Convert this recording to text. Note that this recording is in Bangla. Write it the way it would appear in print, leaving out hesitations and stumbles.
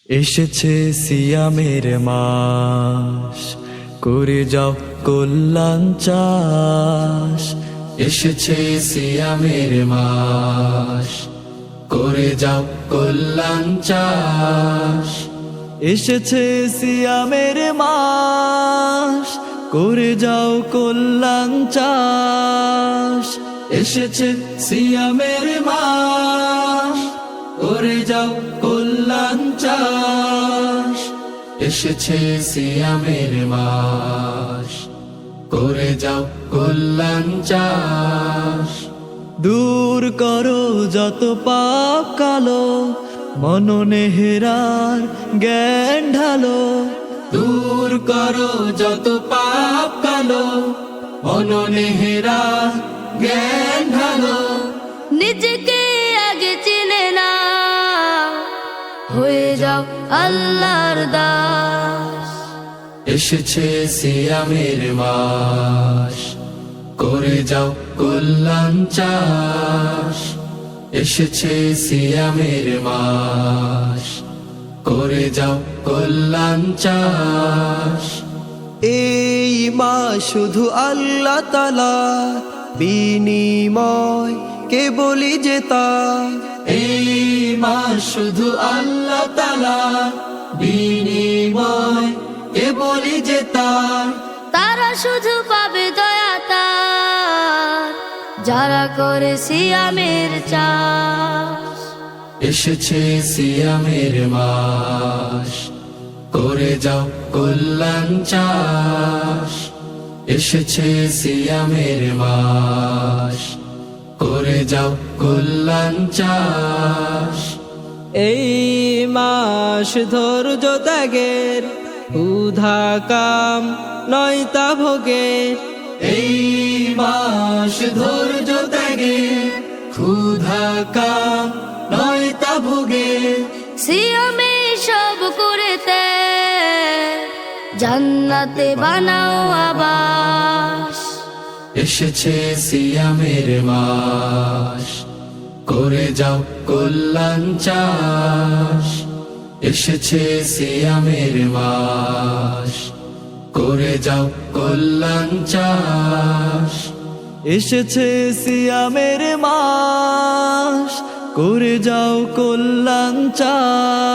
এসেছে সিয়ামের মাস, করে যাও কল্যাণ চাষ। এসেছে সিয়ামের মাস, করে যাও কল্যাণ চাষ। এসেছে সিয়ামের মাস, করে যাও কল্যাণ চাষ। এসেছে সিয়ামের মাস, করে যাও কল্যাণ চাষ। এসেছে সিয়ামের মাস, করে যাও কল্যাণ চাষ। দূর করো যত পাপ কালো, মননে হেরার জ্ঞান ঢালো। দূর করো যত পাপ কালো, মননে হেরার জ্ঞান ঢালো। নিজেকে আগে চিনে না, হয়ে যাও আল্লাহর দাস। এসেছে সিয়ামের মাস, করে যাও কল্যাণ চাষ। এসেছে সিয়ামের মাস, করে যাও কল্যাণ চাষ। এই মাস শুধু আল্লাহ তাআলা বিনিময় কে বলি যে তার। এই মাস শুধু আল্লাহ তাআলা বিনিময় কে বলি যে তার। তারা শুধু পাবে দয়া তার, যারা করে সিয়ামের চাষ। এসেছে সিয়ামের মাস, করে যাও কল্যাণ চাষ। এসেছে সিয়ামের মাস, করে যাও কল্যাণ চাষ। এই মাস ধৈর্য ত্যাগের, ক্ষুধা কাম নয়তা ভোগের। এই মাস ধৈর্য ত্যাগের, ক্ষুধা কাম নয়তা ভোগের। সিয়ামে সব করে ত্যাগ, জান্নাতে বানাও আবাস। এসেছে সিয়ামের মাস, করে যাও কল্যাণ চাষ। এসেছে সিয়ামের মাস, করে যাও কল্যাণ চাষ। এসেছে সিয়ামের মাস, করে যাও কল্যাণ চাষ।